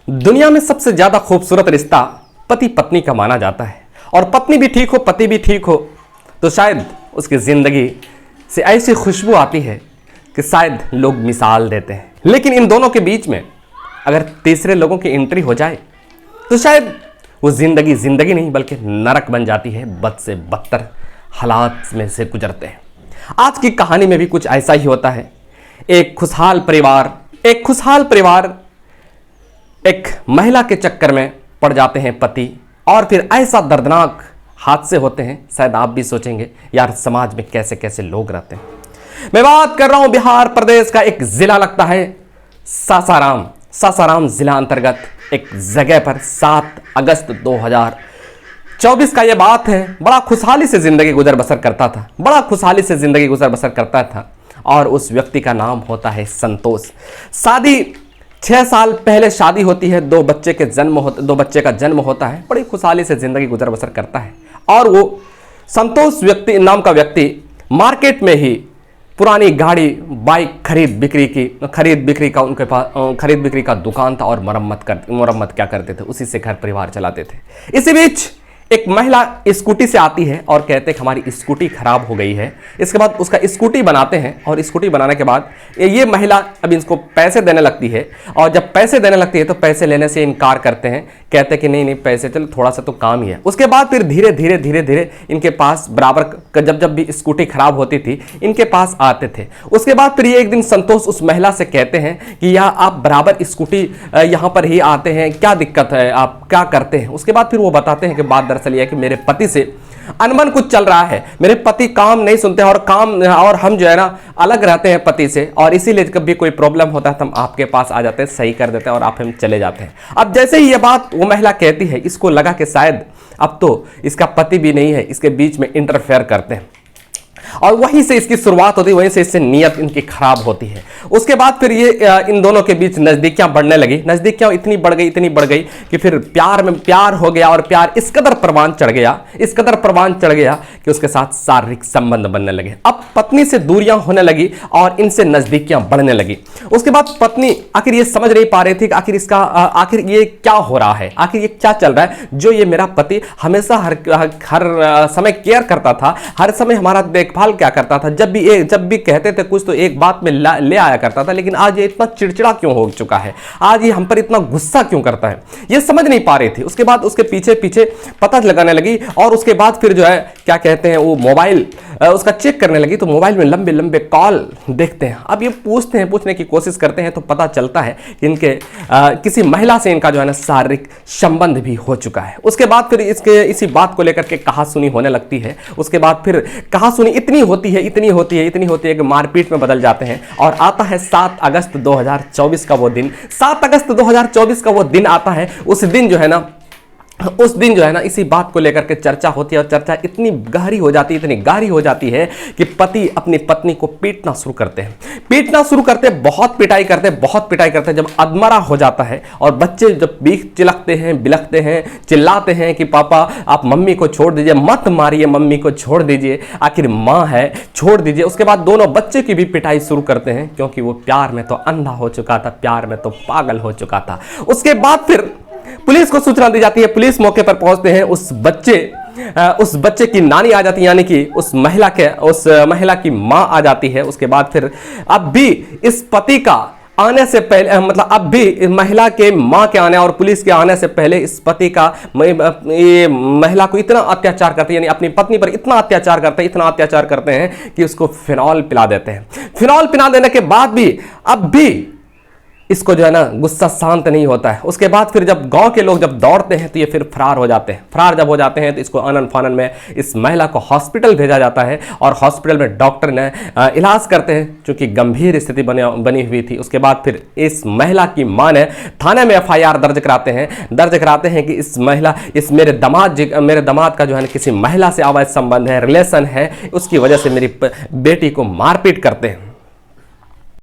दुनिया में सबसे ज्यादा खूबसूरत रिश्ता पति पत्नी का माना जाता है और पत्नी भी ठीक हो पति भी ठीक हो तो शायद उसकी जिंदगी से ऐसी खुशबू आती है कि शायद लोग मिसाल देते हैं। लेकिन इन दोनों के बीच में अगर तीसरे लोगों की एंट्री हो जाए तो शायद वो जिंदगी जिंदगी नहीं बल्कि नरक बन जाती है। बद से बदतर हालात में से गुजरते हैं। आज की कहानी में भी कुछ ऐसा ही होता है। एक खुशहाल परिवार एक महिला के चक्कर में पड़ जाते हैं पति, और फिर ऐसा दर्दनाक हादसे होते हैं। शायद आप भी सोचेंगे यार समाज में कैसे कैसे लोग रहते हैं। मैं बात कर रहा हूं बिहार प्रदेश का एक जिला लगता है सासाराम जिला अंतर्गत एक जगह पर 7 अगस्त 2024 का यह बात है। बड़ा खुशहाली से जिंदगी गुजर बसर करता था और उस व्यक्ति का नाम होता है संतोष। 6 साल पहले शादी होती है, 2 बच्चे का जन्म होता है। बड़ी खुशहाली से जिंदगी गुजर बसर करता है और वो संतोष नाम का व्यक्ति मार्केट में ही पुरानी गाड़ी बाइक खरीद बिक्री का दुकान था और मरम्मत क्या करते थे, उसी से घर परिवार चलाते थे। इसी बीच एक महिला स्कूटी से आती है और कहते हैं कि हमारी स्कूटी खराब हो गई है। इसके बाद उसका स्कूटी बनाते हैं और स्कूटी बनाने के बाद ये महिला अब इनको पैसे देने लगती है और जब पैसे देने लगती है तो पैसे लेने से इनकार करते हैं। कहते हैं कि नहीं पैसे चलो थोड़ा सा तो काम ही है। उसके बाद फिर धीरे धीरे इनके पास बराबर जब भी स्कूटी खराब होती थी इनके पास आते थे। उसके बाद फिर ये एक दिन संतोष उस महिला से कहते हैं कि या आप बराबर स्कूटी यहाँ पर ही आते हैं, क्या दिक्कत है, आप क्या करते हैं। उसके बाद फिर वो बताते हैं कि बात दरअसल यह है कि मेरे पति से अनबन कुछ चल रहा है, मेरे पति काम नहीं सुनते और हम जो है ना अलग रहते हैं पति से, और इसीलिए कभी कोई प्रॉब्लम होता है तो हम आपके पास आ जाते हैं, सही कर देते हैं और आप हम चले जाते हैं। अब जैसे ही ये बात वो महिला कहती है, इसको लगा कि शायद अब तो इसका पति भी नहीं है, इसके बीच में इंटरफेयर करते हैं और वहीं से इसकी शुरुआत होती है, वहीं से इससे नीयत इनकी खराब होती है। उसके बाद फिर ये इन दोनों के बीच नज़दीकियां बढ़ने लगी। नज़दीकियां इतनी बढ़ गई कि फिर प्यार हो गया और प्यार इस कदर परवान चढ़ गया कि उसके साथ शारीरिक संबंध बनने लगे। अब पत्नी से दूरियां होने लगी और इनसे नज़दीकियां बढ़ने लगी। उसके बाद पत्नी आखिर ये समझ नहीं पा रही थी कि आखिर ये क्या हो रहा है, आखिर ये क्या चल रहा है। जो ये मेरा पति हमेशा हर समय केयर करता था, हर समय हमारा देखभाल क्या करता था, जब भी कहते थे कुछ तो एक बात में ले आया करता था, लेकिन आज ये इतना चिड़चिड़ा क्यों हो चुका है, आज ये हम पर इतना गुस्सा क्यों करता है, ये समझ नहीं पा रही थी। उसके बाद उसके पीछे पता लगाने लगी और उसके बाद फिर जो है क्या कहते हैं वो मोबाइल उसका चेक करने लगी। तो मोबाइल में लंबे कॉल देखते हैं। अब ये पूछने की कोशिश करते हैं तो पता चलता है कि इनके किसी महिला से इनका जो है ना शारीरिक संबंध भी हो चुका है। उसके बाद फिर इसी बात को लेकर के कहासुनी होने लगती है। उसके बाद फिर कहासुनी इतनी होती है कि मारपीट में बदल जाते हैं और आता है 7 अगस्त 2024 का वो दिन। 7 अगस्त 2024 का वो दिन आता है। उस दिन जो है ना इसी बात को लेकर के चर्चा होती है और चर्चा इतनी गहरी हो जाती है कि पति अपनी पत्नी को पीटना शुरू करते हैं, बहुत पिटाई करते हैं। जब अधमरा हो जाता है और बच्चे जब बिलखते हैं, चिल्लाते हैं कि पापा आप मम्मी को छोड़ दीजिए, मत मारिए मम्मी को, छोड़ दीजिए, आखिर माँ है, छोड़ दीजिए। उसके बाद दोनों बच्चे की भी पिटाई शुरू करते हैं क्योंकि वो प्यार में तो अंधा हो चुका था, प्यार में तो पागल हो चुका था। उसके बाद फिर पुलिस को सूचना दी जाती है। पुलिस मौके पर पहुंचते हैं। उस बच्चे की नानी आ जाती है, यानी कि उस महिला की मां आ जाती है। उसके बाद फिर अब भी इस पति का आने से पहले अब भी महिला के मां के आने और पुलिस के आने से पहले इस पति का ये महिला को इतना अत्याचार करते हैं, यानी अपनी पत्नी पर इतना अत्याचार करते हैं कि उसको फिनॉल पिला देते हैं। फिनॉल पिला देने के बाद भी अब भी इसको जो है ना गुस्सा शांत नहीं होता है। उसके बाद फिर जब गांव के लोग जब दौड़ते हैं तो ये फिर फरार हो जाते हैं। फरार जब हो जाते हैं तो इसको आनन फानन में इस महिला को हॉस्पिटल भेजा जाता है और हॉस्पिटल में डॉक्टर ने इलाज करते हैं क्योंकि गंभीर स्थिति बनी हुई थी। उसके बाद फिर इस महिला की मां ने थाने में FIR दर्ज कराते हैं कि इस मेरे दामाद का जो है किसी महिला से अवैध संबंध है, रिलेशन है, उसकी वजह से मेरी बेटी को मारपीट करते हैं।